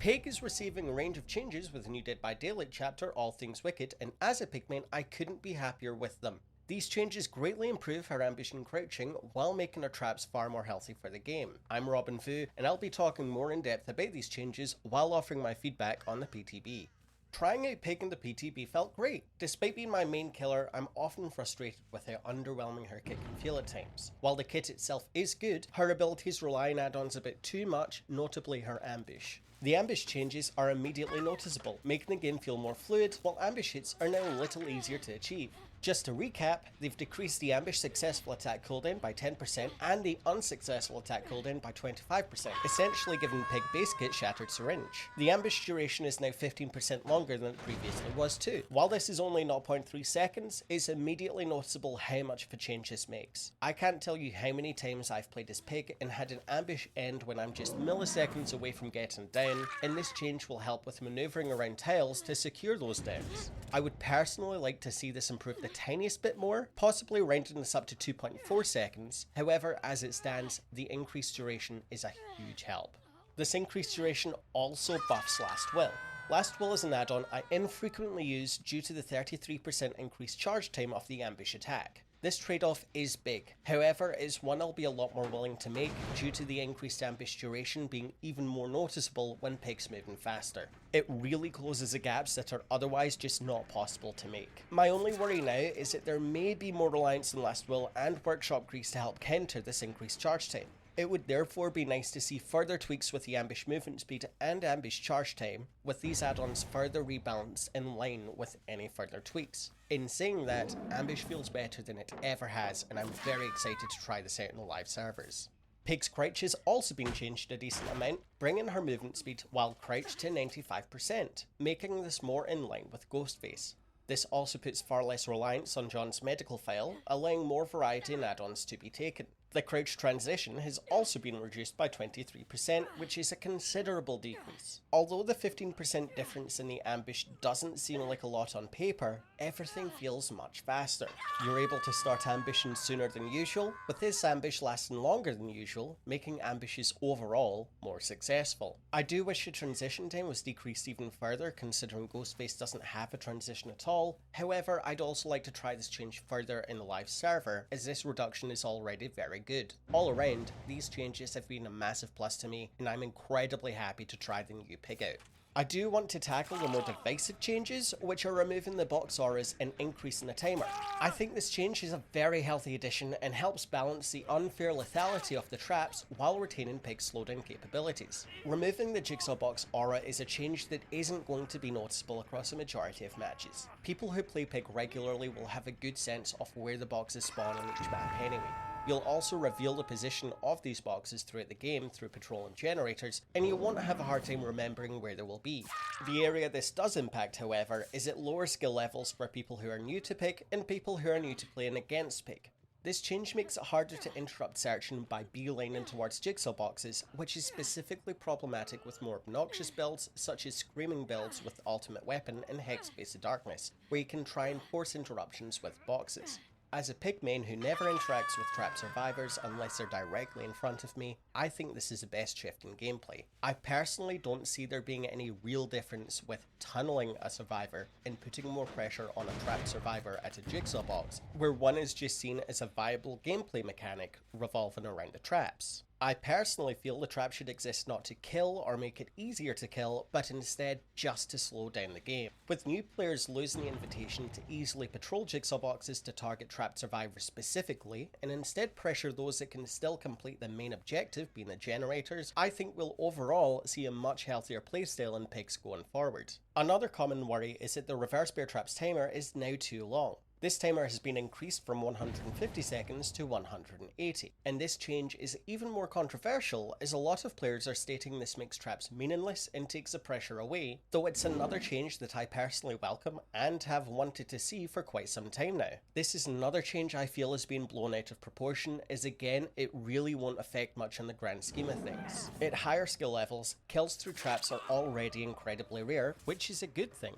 Pig is receiving a range of changes with a new Dead by Daylight chapter, All Things Wicked, and as a Pig main, I couldn't be happier with them. These changes greatly improve her ambush and crouching while making her traps far more healthy for the game. I'm RobinVouz, and I'll be talking more in depth about these changes while offering my feedback on the PTB. Trying out Pig in the PTB felt great. Despite being my main killer, I'm often frustrated with how underwhelming her kit can feel at times. While the kit itself is good, her abilities rely on add-ons a bit too much, notably her ambush. The ambush changes are immediately noticeable, making the game feel more fluid, while ambush hits are now a little easier to achieve. Just to recap, they've decreased the ambush successful attack cooldown by 10% and the unsuccessful attack cooldown by 25%, essentially giving Pig base kit Shattered Syringe. The ambush duration is now 15% longer than it previously was too. While this is only 0.3 seconds, it's immediately noticeable how much of a change this makes. I can't tell you how many times I've played as Pig and had an ambush end when I'm just milliseconds away from getting down, and this change will help with manoeuvring around tiles to secure those downs. I would personally like to see this improve the tiniest bit more, possibly rounding this up to 2.4 seconds. However, as it stands, the increased duration is a huge help. This increased duration also buffs Last Will. Last Will is an add-on I infrequently use due to the 33% increased charge time of the ambush attack. This trade-off is big, however it is one I'll be a lot more willing to make due to the increased ambush duration being even more noticeable when Pig's moving faster. It really closes the gaps that are otherwise just not possible to make. My only worry now is that there may be more reliance on Last Will and Workshop Grease to help counter this increased charge time. It would therefore be nice to see further tweaks with the ambush movement speed and ambush charge time, with these add-ons further rebalanced in line with any further tweaks. In saying that, ambush feels better than it ever has, and I'm very excited to try this out in the live servers. Pig's crouch has also been changed a decent amount, bringing her movement speed while crouched to 95%, making this more in line with Ghostface. This also puts far less reliance on John's medical file, allowing more variety in add-ons to be taken. The crouch transition has also been reduced by 23%, which is a considerable decrease. Although the 15% difference in the ambush doesn't seem like a lot on paper, everything feels much faster. You're able to start ambushing sooner than usual, with this ambush lasting longer than usual, making ambushes overall more successful. I do wish the transition time was decreased even further, considering Ghostface doesn't have a transition at all. However, I'd also like to try this change further in the live server, as this reduction is already very good. All around, these changes have been a massive plus to me, and I'm incredibly happy to try the new Pig out. I do want to tackle the more divisive changes, which are removing the box auras and increasing the timer. I think this change is a very healthy addition and helps balance the unfair lethality of the traps while retaining Pig's slowdown capabilities. Removing the Jigsaw box aura is a change that isn't going to be noticeable across a majority of matches. People who play Pig regularly will have a good sense of where the boxes spawn on each map anyway. You'll also reveal the position of these boxes throughout the game through patrol and generators, and you won't have a hard time remembering where they will be. The area this does impact, however, is at lower skill levels for people who are new to Pig and people who are new to playing against Pig. This change makes it harder to interrupt searching by beelining towards Jigsaw boxes, which is specifically problematic with more obnoxious builds such as Screaming builds with Ultimate Weapon and Hex Face of Darkness, where you can try and force interruptions with boxes. As a Pig main who never interacts with trap survivors unless they're directly in front of me, I think this is the best shift in gameplay. I personally don't see there being any real difference with tunneling a survivor and putting more pressure on a trapped survivor at a Jigsaw box, where one is just seen as a viable gameplay mechanic revolving around the traps. I personally feel the trap should exist not to kill or make it easier to kill, but instead just to slow down the game. With new players losing the invitation to easily patrol Jigsaw boxes to target trapped survivors specifically, and instead pressure those that can still complete the main objective, being the generators, I think we'll overall see a much healthier playstyle in Pigs going forward. Another common worry is that the reverse bear traps timer is now too long. This timer has been increased from 150 seconds to 180, and this change is even more controversial as a lot of players are stating this makes traps meaningless and takes the pressure away, though it's another change that I personally welcome and have wanted to see for quite some time now. This is another change I feel has been blown out of proportion, as again it really won't affect much in the grand scheme of things. At higher skill levels, kills through traps are already incredibly rare, which is a good thing.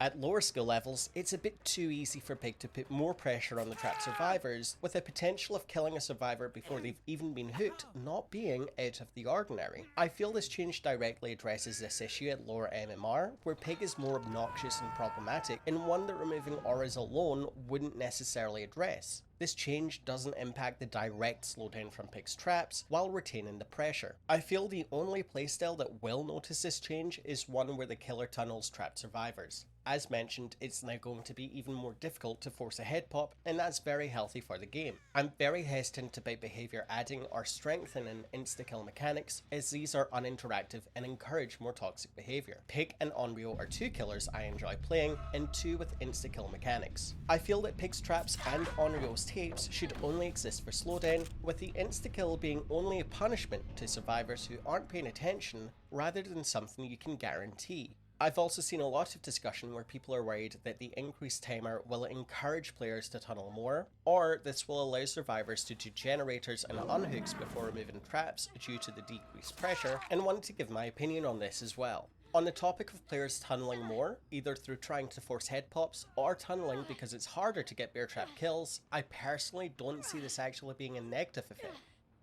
At lower skill levels, it's a bit too easy for Pig to put more pressure on the trapped survivors, with the potential of killing a survivor before they've even been hooked not being out of the ordinary. I feel this change directly addresses this issue at lower MMR, where Pig is more obnoxious and problematic, and one that removing auras alone wouldn't necessarily address. This change doesn't impact the direct slowdown from Pig's traps while retaining the pressure. I feel the only playstyle that will notice this change is one where the killer tunnels trapped survivors. As mentioned, it's now going to be even more difficult to force a head pop, and that's very healthy for the game. I'm very hesitant about behaviour adding or strengthening insta-kill mechanics, as these are uninteractive and encourage more toxic behaviour. Pig and Onryo are two killers I enjoy playing, and two with insta-kill mechanics. I feel that Pig's traps and Onryo's tapes should only exist for slowdown, with the insta-kill being only a punishment to survivors who aren't paying attention rather than something you can guarantee. I've also seen a lot of discussion where people are worried that the increased timer will encourage players to tunnel more, or this will allow survivors to do generators and unhooks before removing traps due to the decreased pressure, and wanted to give my opinion on this as well. On the topic of players tunneling more, either through trying to force head pops or tunneling because it's harder to get bear trap kills, I personally don't see this actually being a negative effect.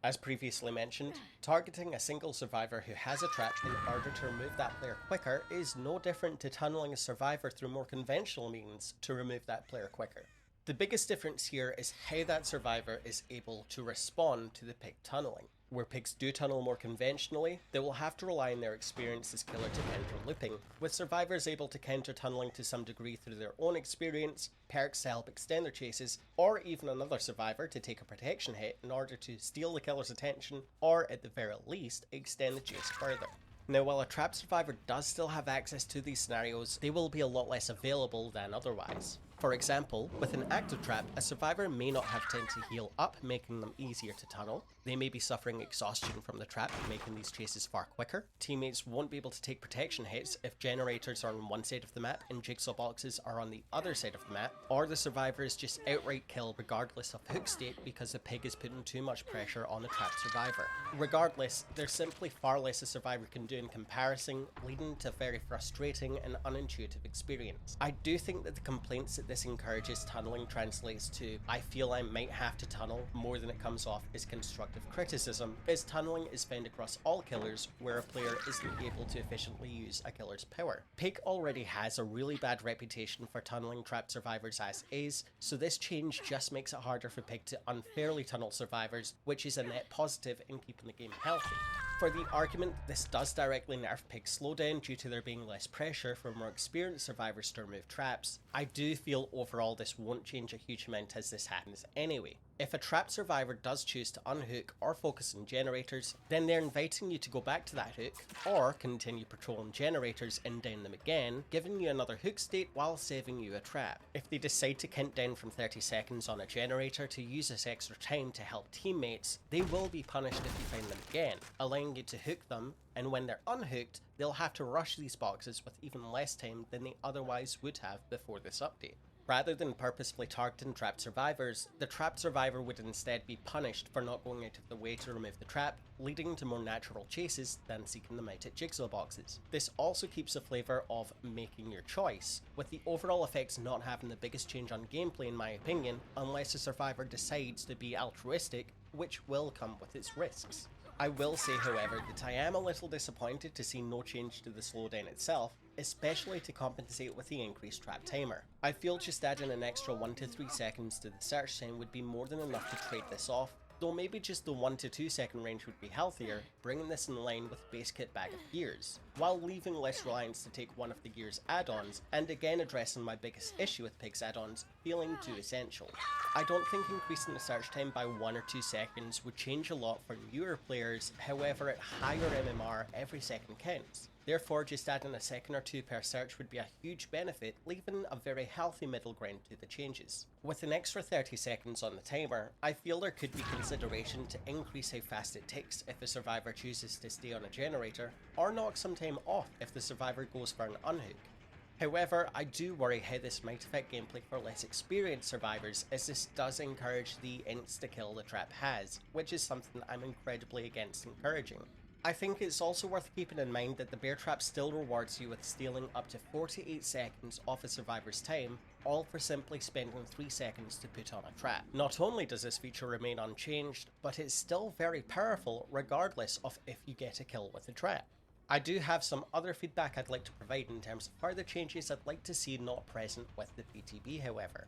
As previously mentioned, targeting a single survivor who has a trap in order to remove that player quicker is no different to tunneling a survivor through more conventional means to remove that player quicker. The biggest difference here is how that survivor is able to respond to the Pig tunneling. Where Pigs do tunnel more conventionally, they will have to rely on their experience as killer to counter looping, with survivors able to counter tunneling to some degree through their own experience, perks to help extend their chases, or even another survivor to take a protection hit in order to steal the killer's attention, or at the very least, extend the chase further. Now, while a trapped survivor does still have access to these scenarios, they will be a lot less available than otherwise. For example, with an active trap, a survivor may not have time to heal up, making them easier to tunnel. They may be suffering exhaustion from the trap, making these chases far quicker. Teammates won't be able to take protection hits if generators are on one side of the map and jigsaw boxes are on the other side of the map, or the survivor is just outright killed regardless of hook state because the Pig is putting too much pressure on the trapped survivor. Regardless, there's simply far less a survivor can do in comparison, leading to a very frustrating and unintuitive experience. I do think that the complaints that this encourages tunneling translates to "I feel I might have to tunnel" more than it comes off as constructive criticism, as tunneling is found across all killers where a player isn't able to efficiently use a killer's power. Pig already has a really bad reputation for tunneling trapped survivors as is, so this change just makes it harder for Pig to unfairly tunnel survivors, which is a net positive in keeping the game healthy. For the argument, this does directly nerf Pig's slowdown due to there being less pressure for more experienced survivors to remove traps. I do feel overall this won't change a huge amount as this happens anyway. If a trapped survivor does choose to unhook or focus on generators, then they're inviting you to go back to that hook, or continue patrolling generators and down them again, giving you another hook state while saving you a trap. If they decide to count down from 30 seconds on a generator to use this extra time to help teammates, they will be punished if you find them again, allowing you to hook them, and when they're unhooked, they'll have to rush these boxes with even less time than they otherwise would have before this update. Rather than purposefully targeting trapped survivors, the trapped survivor would instead be punished for not going out of the way to remove the trap, leading to more natural chases than seeking them out at jigsaw boxes. This also keeps the flavour of making your choice, with the overall effects not having the biggest change on gameplay in my opinion, unless the survivor decides to be altruistic, which will come with its risks. I will say, however, that I am a little disappointed to see no change to the slowdown itself, especially to compensate with the increased trap timer. I feel just adding an extra 1 to 3 seconds to the search time would be more than enough to trade this off, though maybe just the 1 to 2 second range would be healthier, bringing this in line with base kit bag of gears, while leaving less reliance to take one of the gear's add-ons, and again addressing my biggest issue with Pig's add-ons feeling too essential. I don't think increasing the search time by 1 or 2 seconds would change a lot for newer players, however at higher MMR every second counts. Therefore, just adding a second or two per search would be a huge benefit, leaving a very healthy middle ground to the changes. With an extra 30 seconds on the timer, I feel there could be consideration to increase how fast it ticks if a survivor chooses to stay on a generator, or knock some time off if the survivor goes for an unhook. However, I do worry how this might affect gameplay for less experienced survivors, as this does encourage the insta-kill the trap has, which is something I'm incredibly against encouraging. I think it's also worth keeping in mind that the bear trap still rewards you with stealing up to 48 seconds off a survivor's time, all for simply spending 3 seconds to put on a trap. Not only does this feature remain unchanged, but it's still very powerful regardless of if you get a kill with a trap. I do have some other feedback I'd like to provide in terms of further changes I'd like to see not present with the PTB however.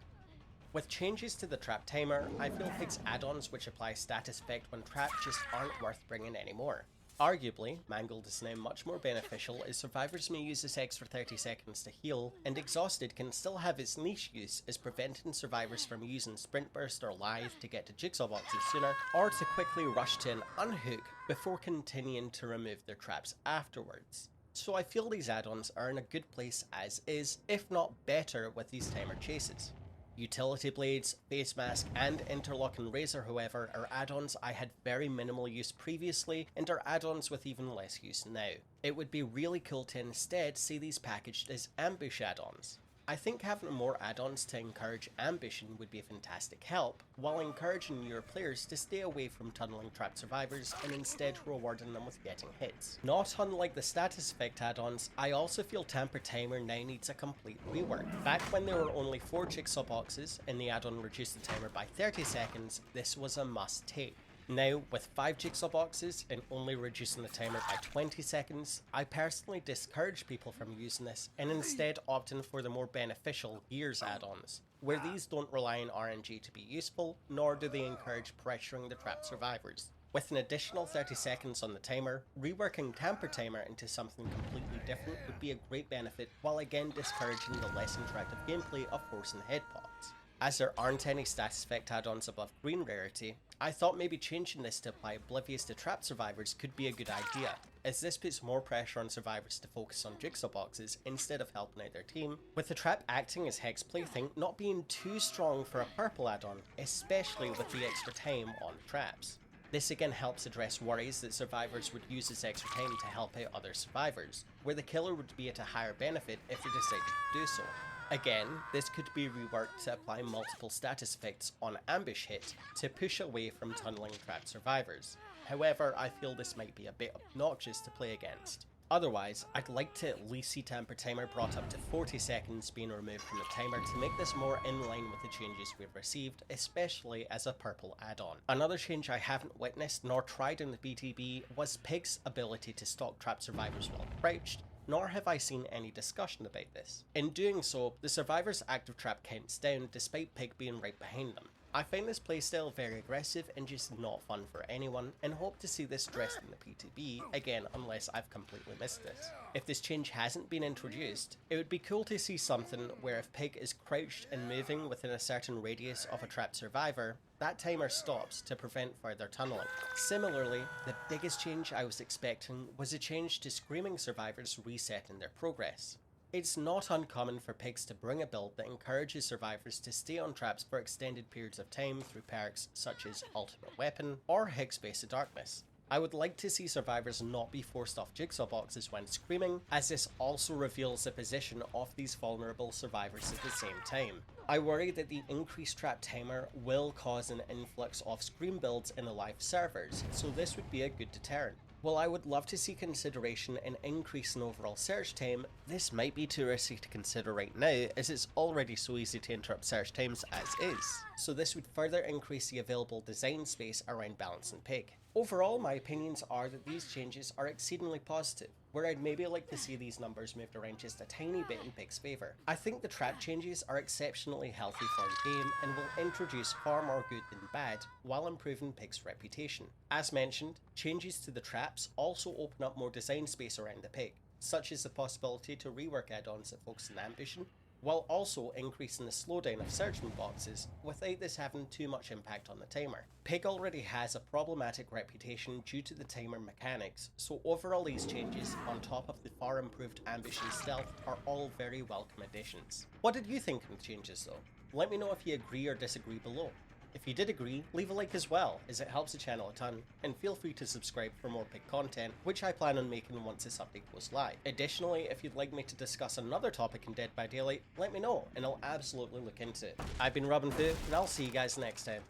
With changes to the trap timer, I feel Pig's add-ons which apply status effect when trapped just aren't worth bringing anymore. Arguably, Mangled is now much more beneficial as survivors may use this extra 30 seconds to heal, and Exhausted can still have its niche use as preventing survivors from using Sprint Burst or Lithe to get to Jigsaw boxes sooner, or to quickly rush to an unhook before continuing to remove their traps afterwards. So I feel these add-ons are in a good place as is, if not better with these timer chases. Utility Blades, Face Mask, and Interlocking Razor however are add-ons I had very minimal use previously and are add-ons with even less use now. It would be really cool to instead see these packaged as ambush add-ons. I think having more add-ons to encourage ambushing would be a fantastic help, while encouraging newer players to stay away from tunneling trapped survivors and instead rewarding them with getting hits. Not unlike the status effect add-ons, I also feel Tampered Timer now needs a complete rework. Back when there were only 4 Jigsaw boxes and the add-on reduced the timer by 30 seconds, this was a must take. Now, with 5 Jigsaw boxes and only reducing the timer by 20 seconds, I personally discourage people from using this and instead opting for the more beneficial Gears add-ons, where these don't rely on RNG to be useful, nor do they encourage pressuring the trapped survivors. With an additional 30 seconds on the timer, reworking Tampered Timer into something completely different would be a great benefit, while again discouraging the less interactive gameplay of forcing headpots. As there aren't any status effect add-ons above green rarity, I thought maybe changing this to apply Oblivious to trapped survivors could be a good idea, as this puts more pressure on survivors to focus on Jigsaw boxes instead of helping out their team, with the trap acting as Hex plaything not being too strong for a purple add-on, especially with the extra time on traps. This again helps address worries that survivors would use this extra time to help out other survivors, where the killer would be at a higher benefit if they decided to do so. Again, this could be reworked to apply multiple status effects on ambush hit to push away from tunneling trapped survivors. However, I feel this might be a bit obnoxious to play against. Otherwise, I'd like to at least see Tampered Timer brought up to 40 seconds being removed from the timer to make this more in line with the changes we've received, especially as a purple add-on. Another change I haven't witnessed nor tried in the BTB was Pig's ability to stalk trapped survivors while crouched, nor have I seen any discussion about this. In doing so, the survivor's active trap counts down despite Pig being right behind them. I find this playstyle very aggressive and just not fun for anyone, and hope to see this dressed in the PTB, again unless I've completely missed this. If this change hasn't been introduced, it would be cool to see something where if Pig is crouched and moving within a certain radius of a trapped survivor, that timer stops to prevent further tunneling. Similarly, the biggest change I was expecting was a change to screaming survivors resetting their progress. It's not uncommon for Pigs to bring a build that encourages survivors to stay on traps for extended periods of time through perks such as Ultimate Weapon or Higgs Face of Darkness. I would like to see survivors not be forced off Jigsaw boxes when screaming, as this also reveals the position of these vulnerable survivors at the same time. I worry that the increased trap timer will cause an influx of scream builds in the live servers, so this would be a good deterrent. While I would love to see consideration in increase in overall search time, this might be too risky to consider right now, as it's already so easy to interrupt search times as is, so this would further increase the available design space around Balance and Pig. Overall, my opinions are that these changes are exceedingly positive, where I'd maybe like to see these numbers moved around just a tiny bit in Pig's favour. I think the trap changes are exceptionally healthy for the game and will introduce far more good than bad, while improving Pig's reputation. As mentioned, changes to the traps also open up more design space around the Pig, such as the possibility to rework add-ons that focus on ambition, while also increasing the slowdown of searchment boxes without this having too much impact on the timer. Pig already has a problematic reputation due to the timer mechanics, so overall these changes, on top of the far improved ambush and stealth, are all very welcome additions. What did you think of the changes though? Let me know if you agree or disagree below. If you did agree, leave a like as well, as it helps the channel a ton, and feel free to subscribe for more Pig content, which I plan on making once this update goes live. Additionally, if you'd like me to discuss another topic in Dead by Daylight, let me know, and I'll absolutely look into it. I've been RobinVouz, and I'll see you guys next time.